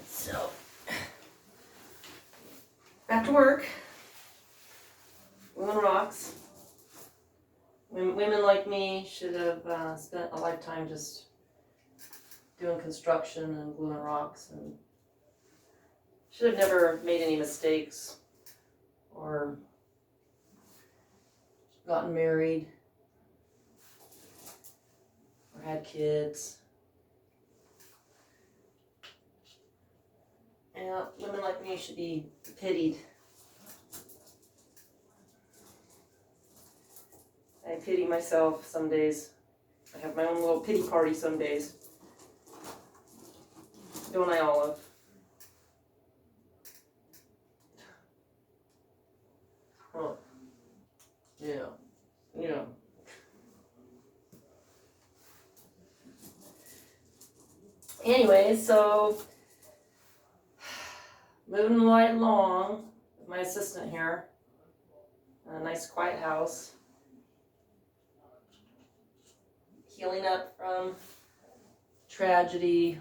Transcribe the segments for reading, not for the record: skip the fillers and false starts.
So, back to work. Women rocks. Women like me should have spent a lifetime just doing construction and gluing rocks, and should have never made any mistakes or gotten married or had kids. Yeah, women like me should be pitied. I pity myself some days. I have my own little pity party some days. Don't I, Olive? Oh. Yeah. Yeah. Anyway, so moving right along with my assistant here. A nice quiet house. Healing up from tragedy.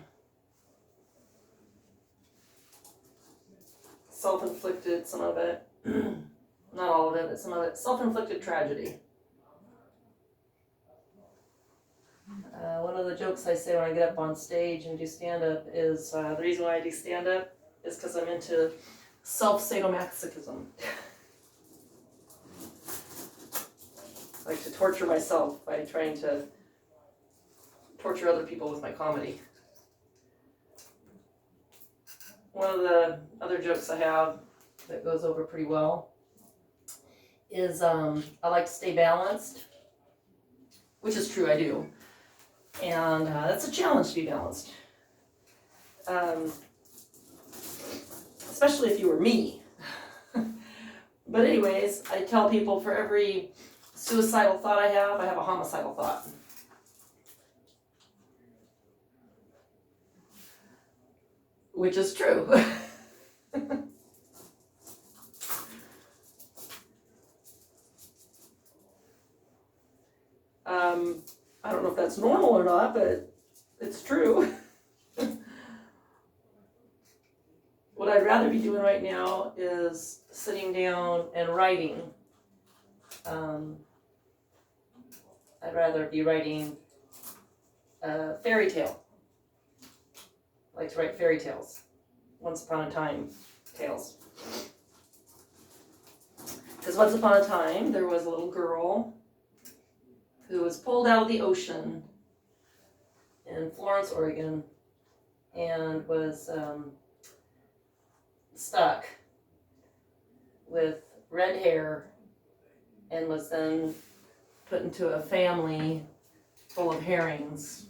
Self-inflicted, some of it. Not all of it, but some of it. Self-inflicted tragedy. One of the jokes I say when I get up on stage and do stand-up is, the reason why I do stand-up is because I'm into self-sadomasochism. I like to torture myself by trying to torture other people with my comedy. One of the other jokes I have that goes over pretty well is I like to stay balanced, which is true, I do. And that's a challenge to be balanced. Especially if you were me. But anyways, I tell people for every suicidal thought I have a homicidal thought. Which is true. I don't know if that's normal or not, but it's true. What I'd rather be doing right now is sitting down and writing. I'd rather be writing a fairy tale. I like to write fairy tales. Once upon a time tales. Because once upon a time, there was a little girl who was pulled out of the ocean in Florence, Oregon, and was stuck with red hair and was then put into a family full of herrings.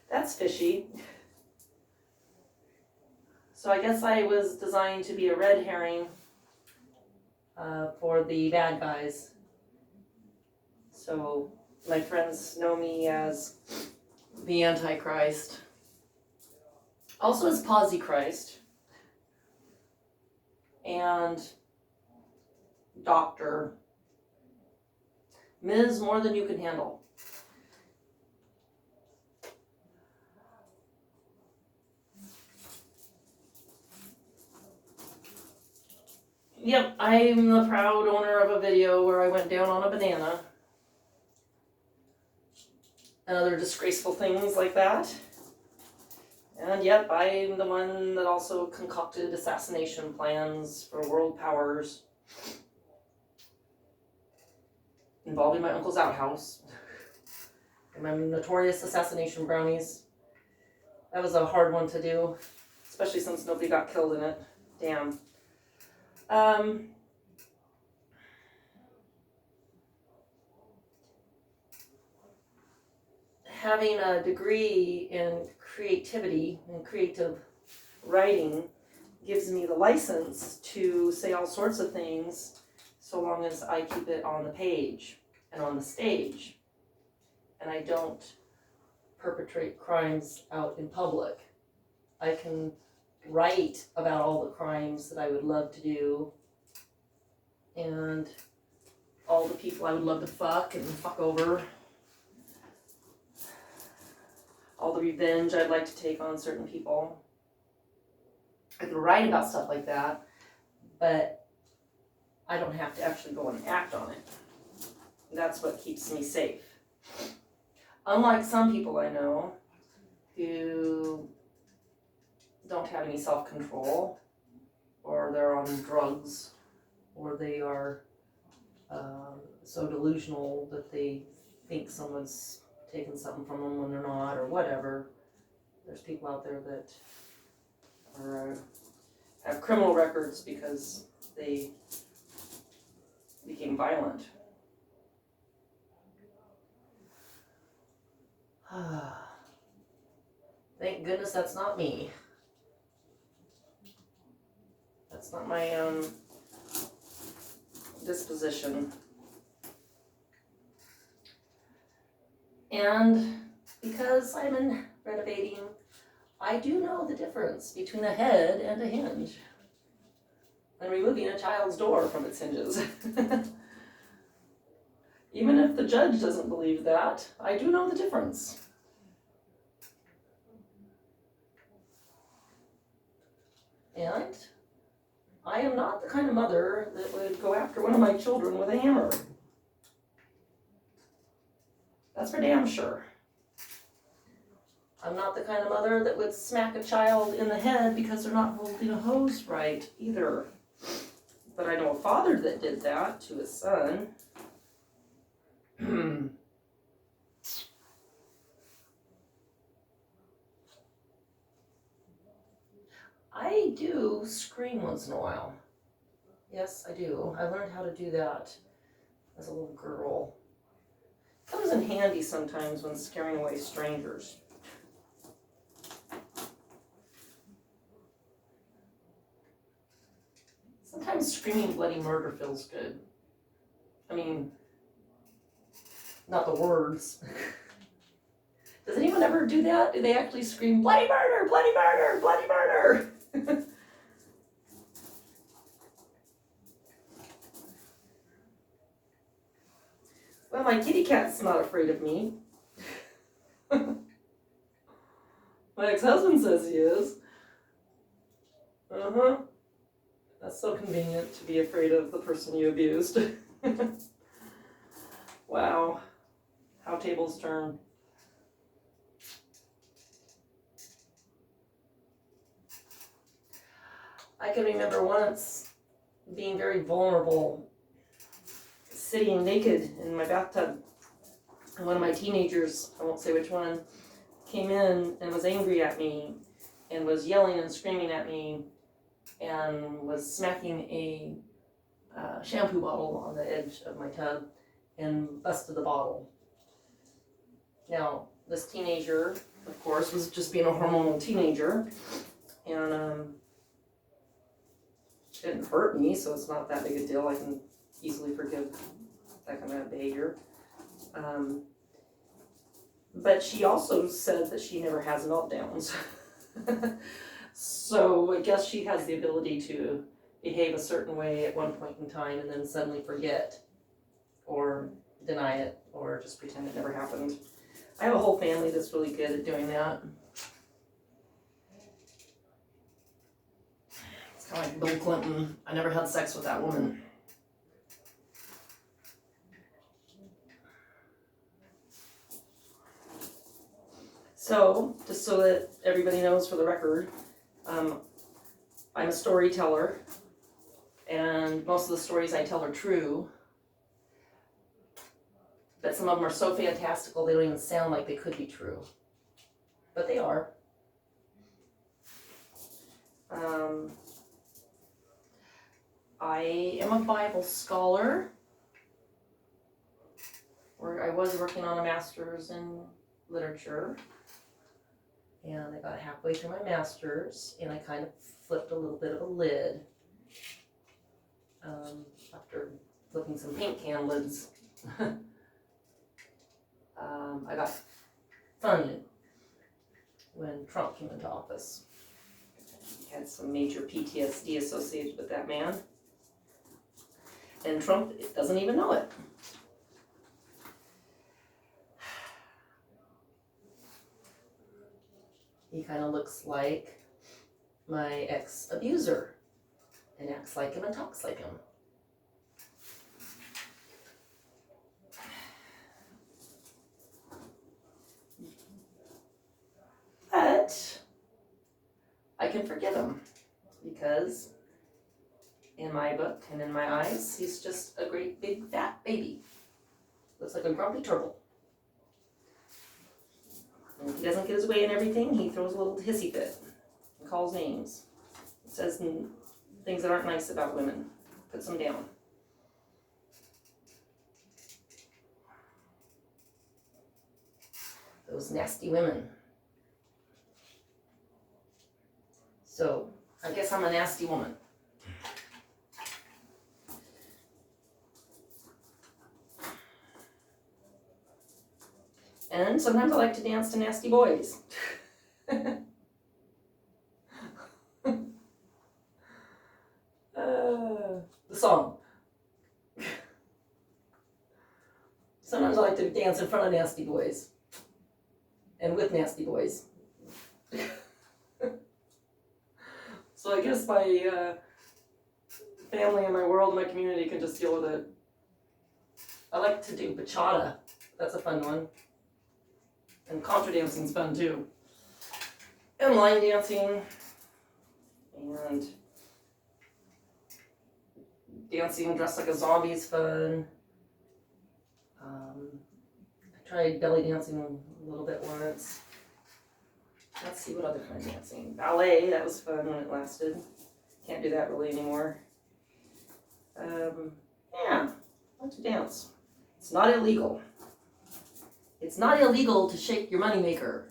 That's fishy. So I guess I was designed to be a red herring for the bad guys. So my friends know me as the Antichrist. Also as Posichrist. And Doctor. Ms. More Than You Can Handle. Yep, I'm the proud owner of a video where I went down on a banana. And other disgraceful things like that. And yep, I'm the one that also concocted assassination plans for world powers involving my uncle's outhouse and my notorious assassination brownies. That was a hard one to do, especially since nobody got killed in it. Damn. Having a degree in creativity and creative writing gives me the license to say all sorts of things so long as I keep it on the page and on the stage and I don't perpetrate crimes out in public. I can write about all the crimes that I would love to do and all the people I would love to fuck and fuck over. all the revenge I'd like to take on certain people. I can write about stuff like that, but I don't have to actually go and act on it. That's what keeps me safe. Unlike some people I know who don't have any self-control, or they're on drugs, or they are so delusional that they think someone's taken something from them when they're not, or whatever. There's people out there that are, have criminal records because they became violent. Thank goodness that's not me. That's not my disposition. And because I'm in renovating, I do know the difference between a head and a hinge, and removing a child's door from its hinges. Even if the judge doesn't believe that, I do know the difference. And I am not the kind of mother that would go after one of my children with a hammer. That's for damn sure. I'm not the kind of mother that would smack a child in the head because they're not holding a hose right either. But I know a father that did that to his son. I do scream once in a while. Yes, I do. I learned how to do that as a little girl. Comes in handy sometimes when scaring away strangers. Sometimes screaming bloody murder feels good. I mean, not the words. Does anyone ever do that? Do they actually scream, bloody murder, bloody murder, bloody murder? Well, my kitty cat's not afraid of me. My ex-husband says he is. That's so convenient to be afraid of the person you abused. Wow, how tables turn. I can remember once being very vulnerable, sitting naked in my bathtub, and one of my teenagers, I won't say which one, came in and was angry at me and was yelling and screaming at me and was smacking a shampoo bottle on the edge of my tub and busted the bottle. Now, this teenager, of course, was just being a hormonal teenager, and it didn't hurt me, so it's not that big a deal. I can easily forgive that kind of behavior. But she also said that she never has meltdowns. So I guess she has the ability to behave a certain way at one point in time and then suddenly forget or deny it or just pretend it never happened. I have a whole family that's really good at doing that. It's kind of like Bill Clinton. I never had sex with that woman. So, just so that everybody knows for the record, I'm a storyteller, and most of the stories I tell are true, but some of them are so fantastical they don't even sound like they could be true, but they are. I am a Bible scholar, or I was working on a master's in literature, and I got halfway through my master's, and I kind of flipped a little bit of a lid after flipping some paint can lids. I got funny when Trump came into office. He had some major PTSD associated with that man, and Trump doesn't even know it. He kind of looks like my ex-abuser and acts like him and talks like him. But I can forgive him because in my book and in my eyes, he's just a great big fat baby. Looks like a grumpy turtle. And if he doesn't get his way in everything, he throws a little hissy fit and calls names. Says things that aren't nice about women. Puts them down. Those nasty women. So, I guess I'm a nasty woman. And sometimes I like to dance to nasty boys. The song. Sometimes I like to dance in front of nasty boys. And with nasty boys. So I guess my family and my world and my community can just deal with it. I like to do bachata. That's a fun one. And contra dancing's fun too. And line dancing. And dancing dressed like a zombie is fun. I tried belly dancing a little bit once. Let's see what other kind of dancing. Ballet, that was fun when it lasted. Can't do that really anymore. Yeah, I like to dance. It's not illegal. It's not illegal to shake your moneymaker.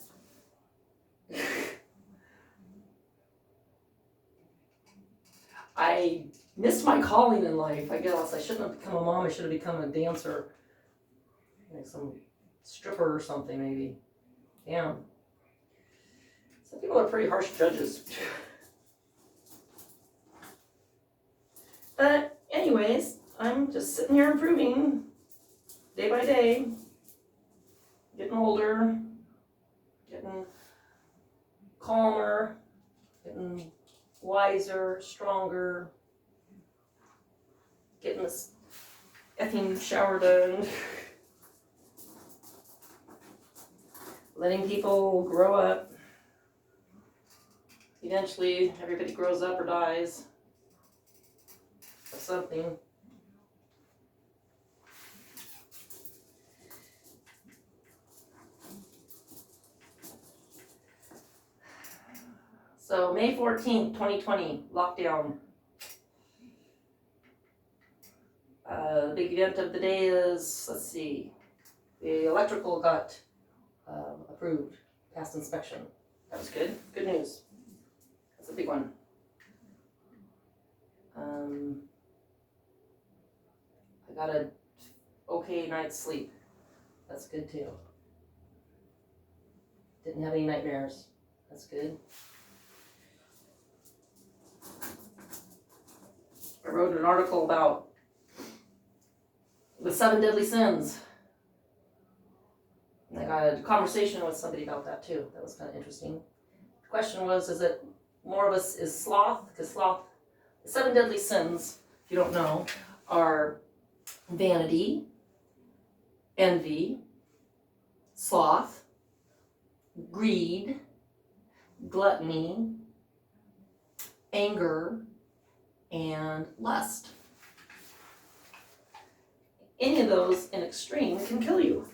I missed my calling in life, I guess. I shouldn't have become a mom. I should have become a dancer. Like some stripper or something, maybe. Damn. Some people are pretty harsh judges. But anyways, I'm just sitting here improving day by day. Getting older. Getting calmer. Getting wiser, stronger. Getting this effing shower done. Letting people grow up. Eventually, everybody grows up or dies. Or something. So, May 14th, 2020, lockdown. The big event of the day is, let's see, the electrical got approved, passed inspection. That was good. Good news. That's a big one. I got a okay night's sleep. That's good too. Didn't have any nightmares. That's good. I wrote an article about the 7 deadly sins. And I got a conversation with somebody about that too. That was kind of interesting. The question was, is it more of us is sloth? Because sloth, the 7 deadly sins, if you don't know, are vanity, envy, sloth, greed, gluttony, anger, and lust. Any of those in extreme can kill you.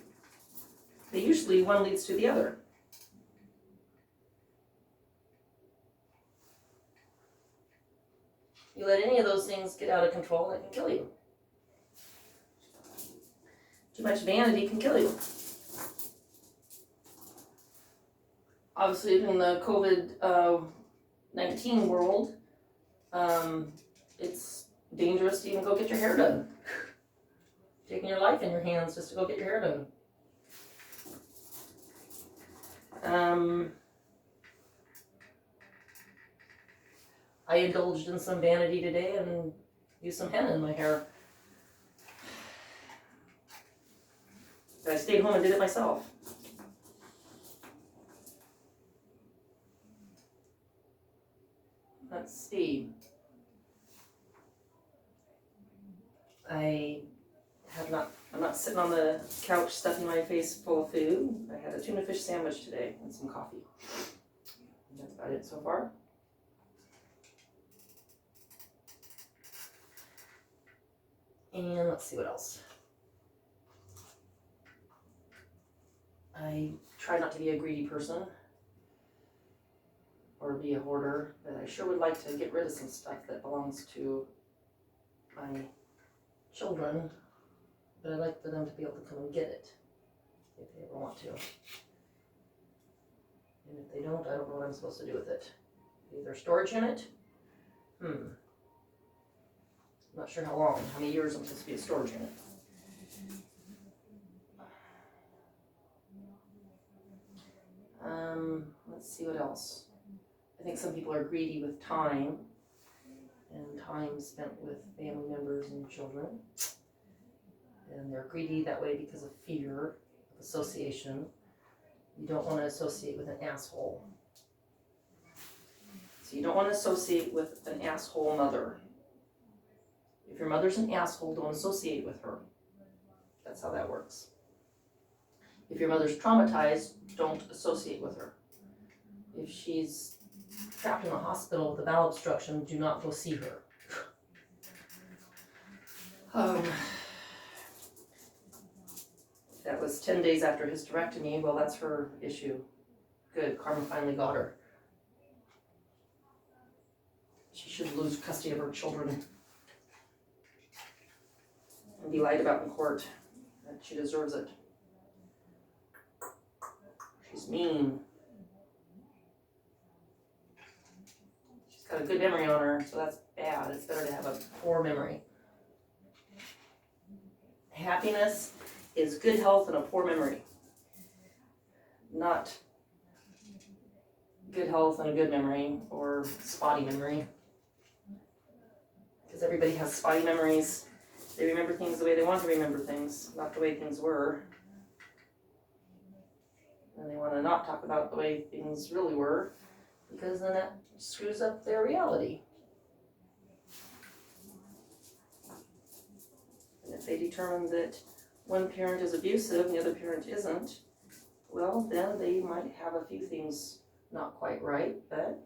They usually one leads to the other. You let any of those things get out of control, it can kill you. Too much vanity can kill you. Obviously, in the COVID-19 world, it's dangerous to even go get your hair done. Taking your life in your hands just to go get your hair done. I indulged in some vanity today and used some henna in my hair. I stayed home and did it myself. let's see. I'm not sitting on the couch stuffing my face full of food. I had a tuna fish sandwich today and some coffee. And that's about it so far. And let's see what else. I try not to be a greedy person or be a hoarder, but I sure would like to get rid of some stuff that belongs to my children, but I'd like for them to be able to come and get it if they ever want to. And if they don't, I don't know what I'm supposed to do with it. Either storage unit? I'm not sure how many years I'm supposed to be a storage unit. Let's see what else. I think some people are greedy with time, and time spent with family members and children. And they're greedy that way because of fear of association. You don't want to associate with an asshole. So you don't want to associate with an asshole mother. If your mother's an asshole, don't associate with her. That's how that works. If your mother's traumatized, don't associate with her. If she's trapped in a hospital with a bowel obstruction, do not go see her. That was 10 days after hysterectomy. Well, that's her issue. Good, karma finally got her. She should lose custody of her children and be lied about in court. And she deserves it. She's mean. She's got a good memory on her, so that's bad. It's better to have a poor memory. Happiness is good health and a poor memory. Not good health and a good memory, or spotty memory. Because everybody has spotty memories. They remember things the way they want to remember things, not the way things were. And they want to not talk about the way things really were, because then that screws up their reality. And if they determine that one parent is abusive and the other parent isn't, well, then they might have a few things not quite right, but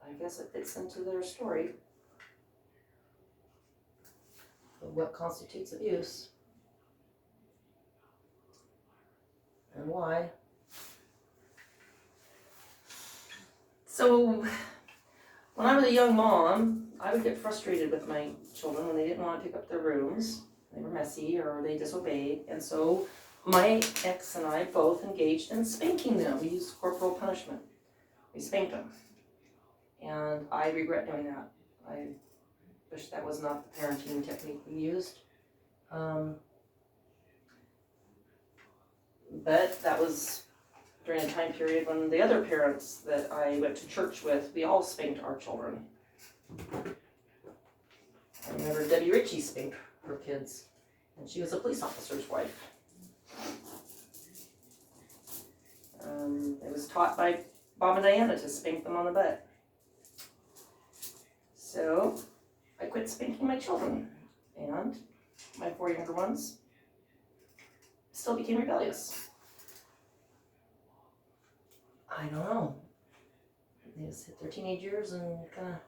I guess it fits into their story of what constitutes abuse and why. So, when I was a young mom, I would get frustrated with my children when they didn't want to pick up their rooms. They were messy or they disobeyed, and so my ex and I both engaged in spanking them. We used corporal punishment. We spanked them, and I regret doing that. I wish that was not the parenting technique we used. But that was during a time period when the other parents that I went to church with, we all spanked our children. I remember Debbie Ritchie spanked her kids, and she was a police officer's wife. It was taught by Bob and Diana to spank them on the butt. So I quit spanking my children, and my 4 younger ones still became rebellious. I don't know. They just hit their teenage years and kind of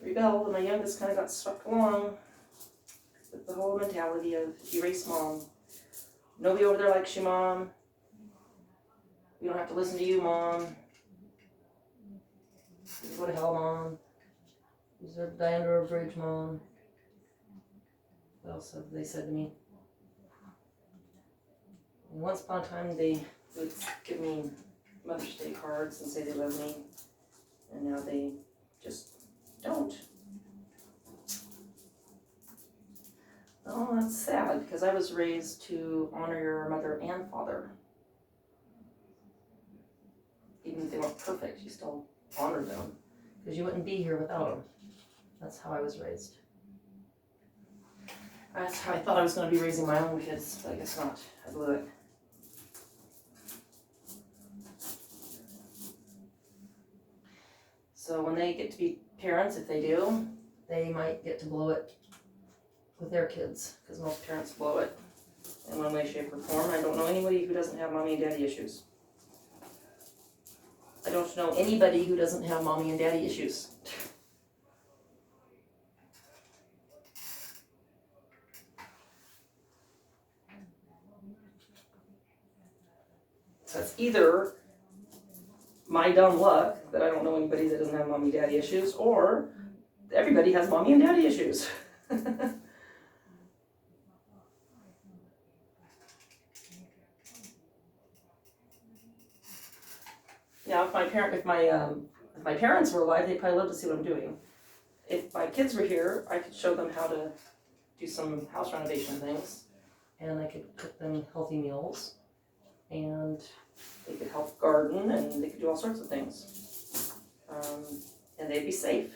rebelled, and my youngest kind of got swept along with the whole mentality of erase mom. Nobody over there likes you, mom. We don't have to listen to you, mom. You go to hell, mom. You deserve to die under a bridge, mom. What else have they said to me? And once upon a time, they would give me Mother's Day cards and say they love me, and now they just don't. Oh, that's sad, because I was raised to honor your mother and father. Even if they weren't perfect, you still honored them, because you wouldn't be here without them. That's how I was raised. That's how I thought I was going to be raising my own kids, but I guess not. I blew it. So So when they get to be parents, if they do, they might get to blow it with their kids, because most parents blow it in one way, shape, or form. I don't know anybody who doesn't have mommy and daddy issues. I don't know anybody who doesn't have mommy and daddy issues. So it's either my dumb luck that I don't know anybody that doesn't have mommy and daddy issues, or everybody has mommy and daddy issues. Yeah, if my parents were alive, they'd probably love to see what I'm doing. If my kids were here, I could show them how to do some house renovation things, and I could cook them healthy meals, and they could help garden, and they could do all sorts of things, and they'd be safe.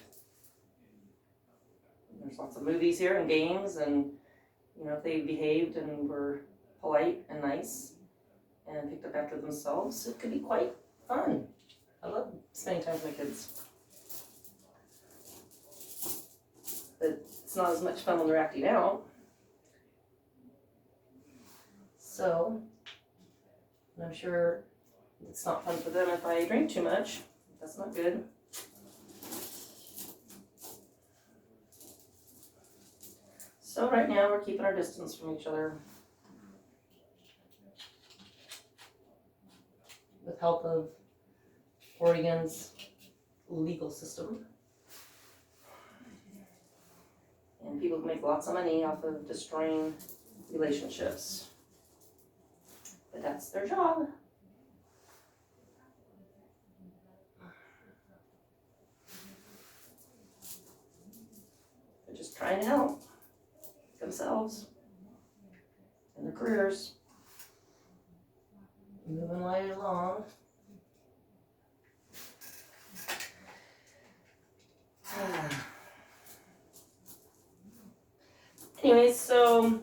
There's lots of movies here and games, and if they behaved and were polite and nice and picked up after themselves, it could be quite fun. I love spending time with my kids. But it's not as much fun when they're acting out. So, I'm sure it's not fun for them if I drink too much. That's not good. So right now we're keeping our distance from each other. With help of Oregon's legal system. And people can make lots of money off of destroying relationships. But that's their job. They're just trying to help themselves and their careers. Moving right along. Anyways, so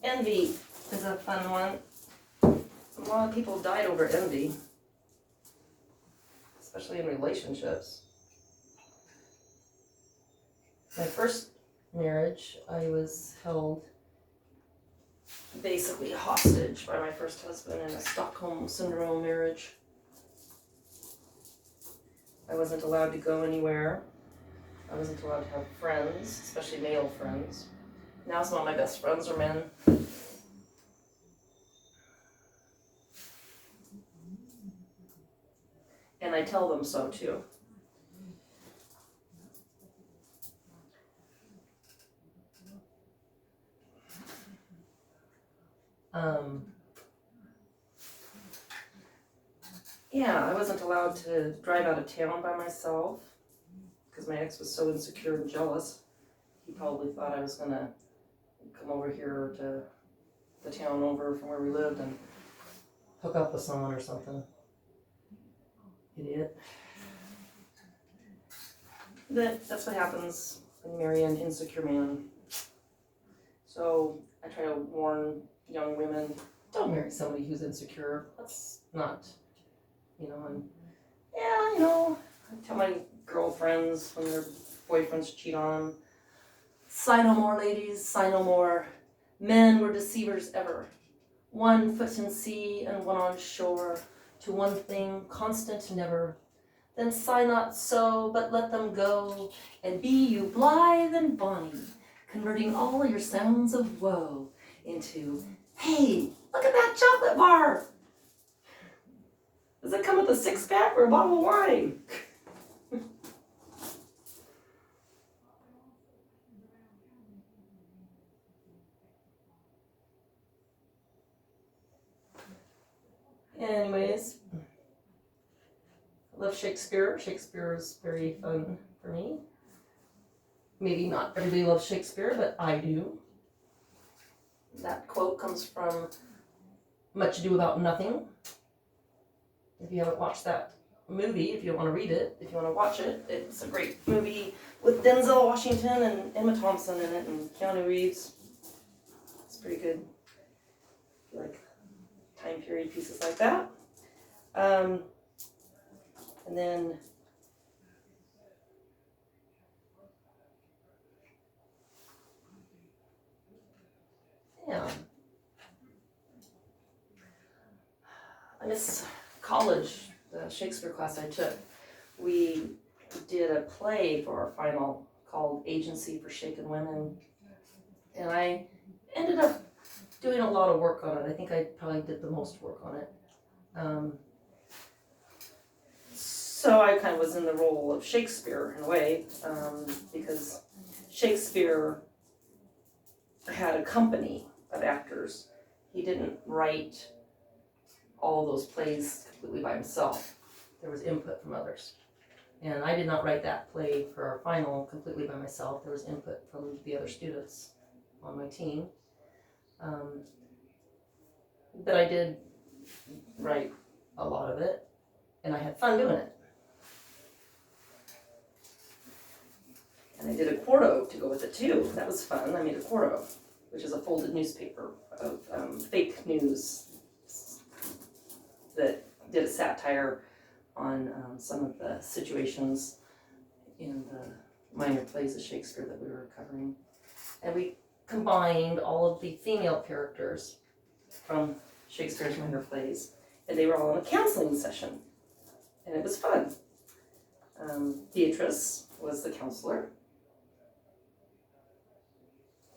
envy is a fun one. A lot of people died over envy, especially in relationships. My first marriage, I was held basically hostage by my first husband in a Stockholm Syndrome marriage. I wasn't allowed to go anywhere. I wasn't allowed to have friends, especially male friends. Now some of my best friends are men. And I tell them so too. Yeah, I wasn't allowed to drive out of town by myself because my ex was so insecure and jealous. He probably thought I was going to come over here to the town over from where we lived and hook up with someone or something. Idiot. But that's what happens when you marry an insecure man. So I try to warn young women, don't marry somebody who's insecure. That's not, and I tell my girlfriends when their boyfriends cheat on them, sigh no more, ladies, sigh no more. Men were deceivers ever. 1 foot in sea and 1 on shore, to one thing constant never. Then sigh not so, but let them go, and be you blithe and bonny, converting all your sounds of woe into, hey, look at that chocolate bar! Does it come with a 6-pack or a bottle of wine? Anyways, I love Shakespeare. Shakespeare is very fun for me. Maybe not everybody loves Shakespeare, but I do. That quote comes from Much Ado About Nothing. If you haven't watched that movie, if you want to read it, if you want to watch it, it's a great movie with Denzel Washington and Emma Thompson in it and Keanu Reeves. It's pretty good. If you like time period pieces like that. And then Yeah. I miss college, the Shakespeare class I took. We did a play for our final called Agency for Shaken Women. And I ended up doing a lot of work on it. I think I probably did the most work on it. So I kind of was in the role of Shakespeare in a way, because Shakespeare had a company of actors. He didn't write all those plays completely by himself. There was input from others. And I did not write that play for our final completely by myself. There was input from the other students on my team. But I did write a lot of it, and I had fun doing it. And I did a quarto to go with it too. That was fun. I made a quarto, which is a folded newspaper of fake news that did a satire on some of the situations in the minor plays of Shakespeare that we were covering. And we combined all of the female characters from Shakespeare's minor plays, and they were all in a counseling session, and it was fun. Beatrice was the counselor.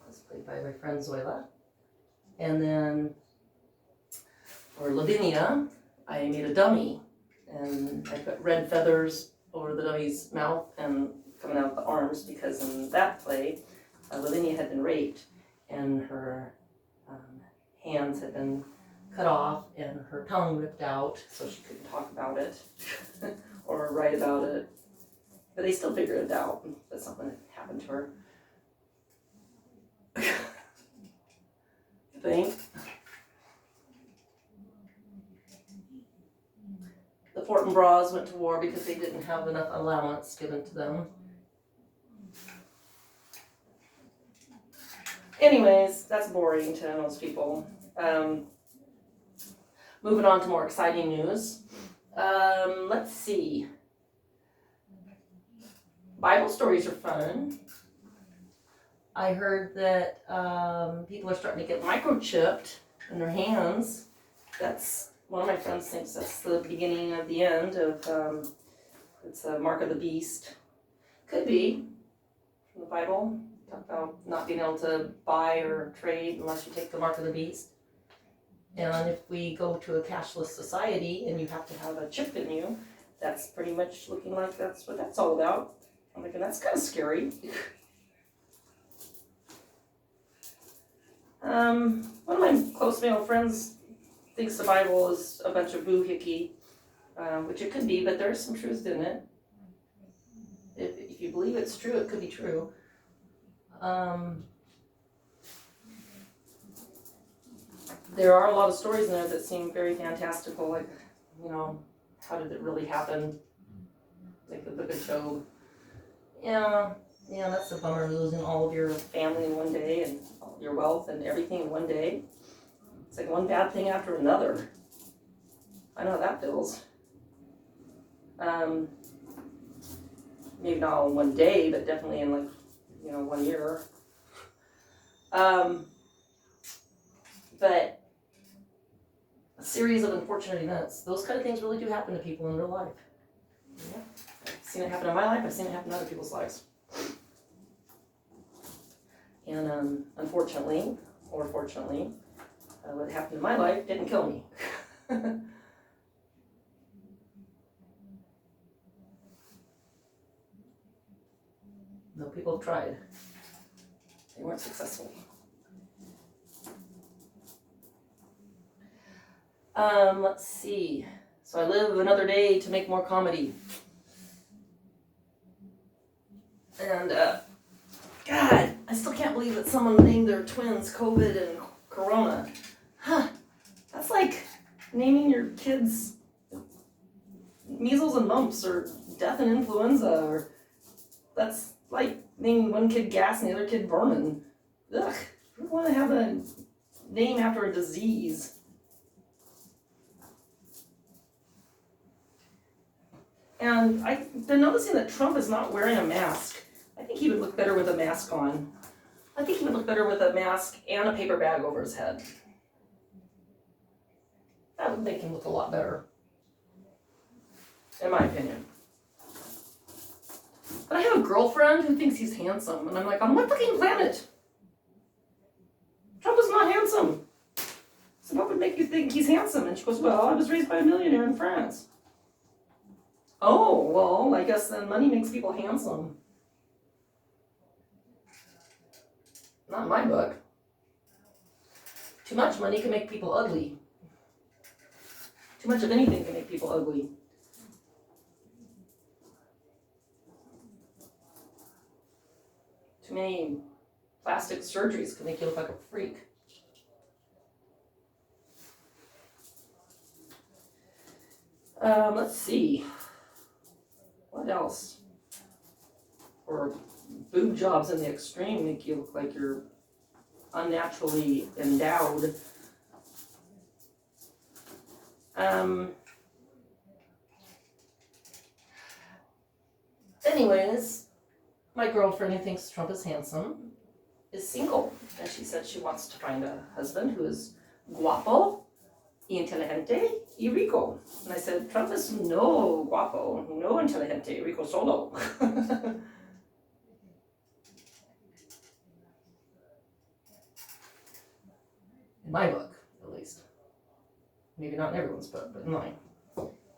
It was played by my friend Zoila. And then for Lavinia, I made a dummy, and I put red feathers over the dummy's mouth and coming out the arms, because in that play, Lavinia had been raped, and her hands had been cut off and her tongue ripped out, so she couldn't talk about it or write about it. But they still figured it out that something had happened to her. I think. The Fortinbras went to war because they didn't have enough allowance given to them. Anyways, that's boring to most people. Moving on to more exciting news. Let's see. Bible stories are fun. I heard that people are starting to get microchipped in their hands. That's one of my friends thinks that's the beginning of the end of it's a mark of the beast. Could be from the Bible. Talk about not being able to buy or trade unless you take the mark of the beast. And if we go to a cashless society and you have to have a chip in you, that's pretty much looking like that's what that's all about. I'm thinking that's kind of scary. One of my close male friends thinks the Bible is a bunch of boo-hickey, which it could be, but there's some truth in it. If you believe it's true, it could be true. There are a lot of stories in there that seem very fantastical, like, how did it really happen? Like the Book of Job. Yeah, that's a bummer, losing all of your family in one day and all your wealth and everything in one day. It's like one bad thing after another. I know how that feels. Maybe not all in one day, but definitely in 1 year. But a series of unfortunate events, those kind of things really do happen to people in real life. Yeah. I've seen it happen in my life, I've seen it happen in other people's lives. And unfortunately, or fortunately, what happened in my life didn't kill me. Though people have tried. They weren't successful. Let's see. So I live another day to make more comedy. And, God, I still can't believe that someone named their twins COVID and Corona. Huh. That's like naming your kids measles and mumps, or death and influenza, or that's like naming one kid gas and the other kid vermin. Ugh. Who would want to have a name after a disease? And I've been noticing that Trump is not wearing a mask. I think he would look better with a mask on. I think he would look better with a mask and a paper bag over his head. That would make him look a lot better, in my opinion. But I have a girlfriend who thinks he's handsome, and I'm like, on what fucking planet? Trump is not handsome. So what would make you think he's handsome? And she goes, well, I was raised by a millionaire in France. Oh, well, I guess then money makes people handsome. Not in my book. Too much money can make people ugly. Too much of anything can make people ugly. Too many plastic surgeries can make you look like a freak. Let's see. What else? Or boob jobs in the extreme make you look like you're unnaturally endowed. Anyways, my girlfriend who thinks Trump is handsome is single. And she said she wants to find a husband who is guapo, inteligente, y rico. And I said, Trump is no guapo, no inteligente, rico solo. In my book, at least. Maybe not in everyone's book, but in mine.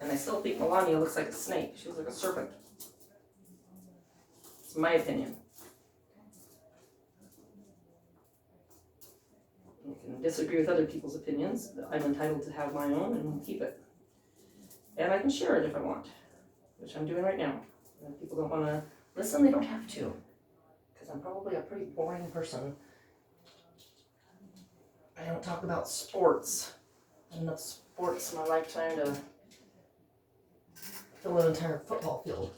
And I still think Melania looks like a snake. She looks like a serpent. It's my opinion. You can disagree with other people's opinions, but I'm entitled to have my own and keep it. And I can share it if I want, which I'm doing right now. And if people don't want to listen, they don't have to, because I'm probably a pretty boring person. I don't talk about sports. Enough sports in my lifetime to fill an entire football field.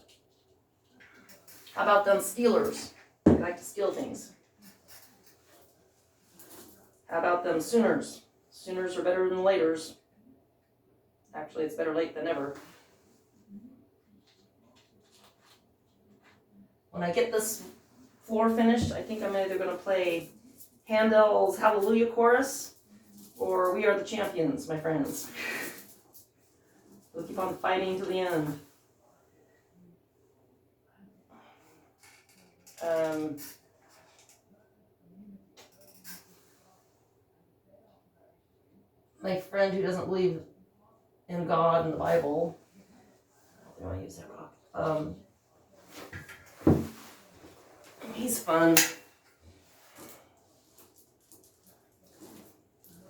How about them Steelers? They like to steal things. How about them Sooners? Sooners are better than Laters. Actually, it's better late than never. When I get this floor finished, I think I'm either going to play Handel's Hallelujah Chorus or We Are the Champions, my friends. We'll keep on fighting to the end. My friend who doesn't believe in God and the Bible, I don't want to use that rock. He's fun.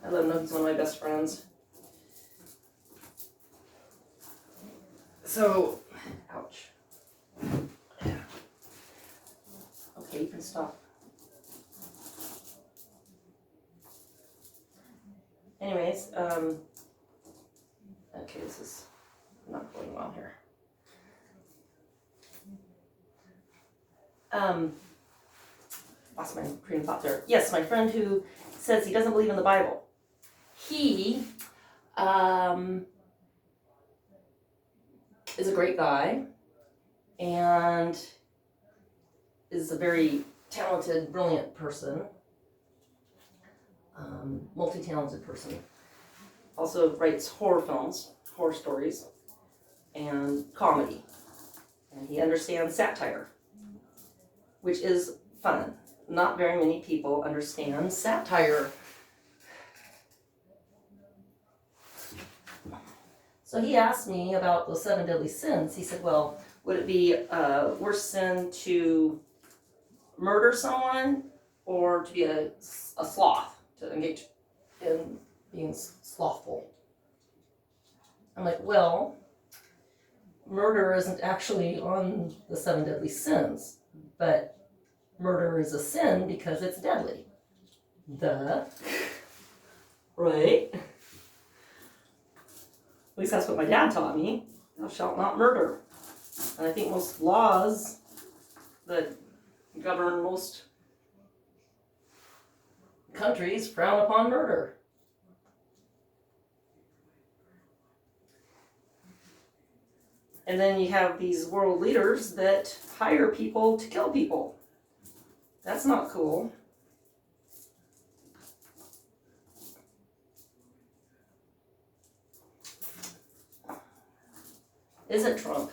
I let him know he's one of my best friends. So, ouch. Okay, you can stop. Anyways, okay, this is not going well here. Lost my train of thought there. Yes, my friend who says he doesn't believe in the Bible. He is a great guy and is a very talented, brilliant person. Multi-talented person. Also writes horror films, horror stories, and comedy. And he understands satire, which is fun. Not very many people understand satire. So he asked me about the 7 deadly sins. He said, well, would it be a worse sin to murder someone or to be a sloth, to engage in being slothful? I'm like, well, murder isn't actually on the 7 deadly sins, but murder is a sin because it's deadly. Duh. Right? At least that's what my dad taught me. Thou shalt not murder. And I think most laws that govern most countries frown upon murder. And then you have these world leaders that hire people to kill people. That's not cool. Is it Trump?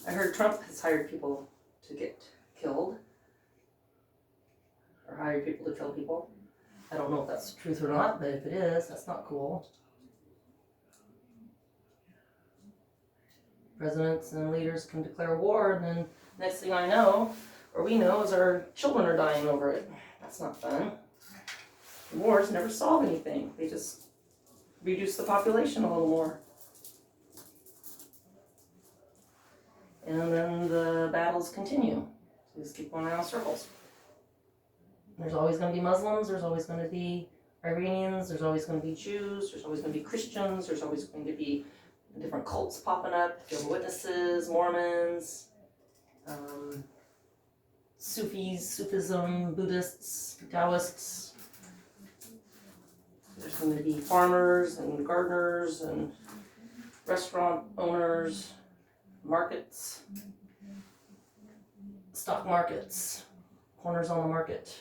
I heard Trump has hired people to get killed. Or hired people to kill people. I don't know if that's the truth or not, but if it is, that's not cool. Presidents and leaders can declare war, and then next thing I know, or we know, is our children are dying over it. That's not fun. Wars never solve anything. They just reduce the population a little more. And then the battles continue. So just keep going around in circles. There's always going to be Muslims, there's always going to be Iranians, there's always going to be Jews, there's always going to be Christians, there's always going to be different cults popping up, Jehovah's Witnesses, Mormons, Sufis, Sufism, Buddhists, Taoists. There's going to be farmers and gardeners and restaurant owners, markets, stock markets, corners on the market,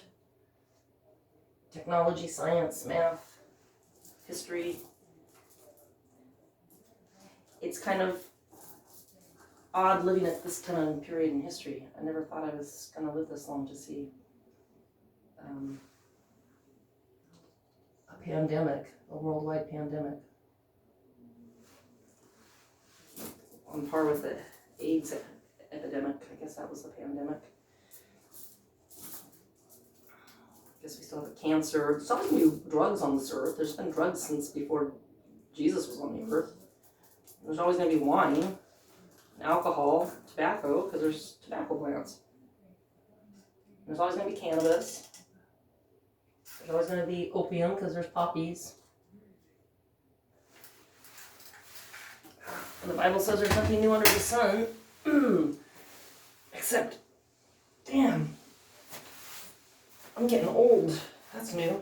technology, science, math, history. It's kind of odd living at this kind of period in history. I never thought I was going to live this long to see a pandemic, a worldwide pandemic. On par with the AIDS epidemic. I guess that was the pandemic. I guess we still have cancer. There's always new drugs on this earth. There's been drugs since before Jesus was on the earth. There's always going to be wine, and alcohol, tobacco, because there's tobacco plants. There's always going to be cannabis. There's always going to be opium, because there's poppies. And the Bible says there's nothing new under the sun. Except, damn, I'm getting old. That's new.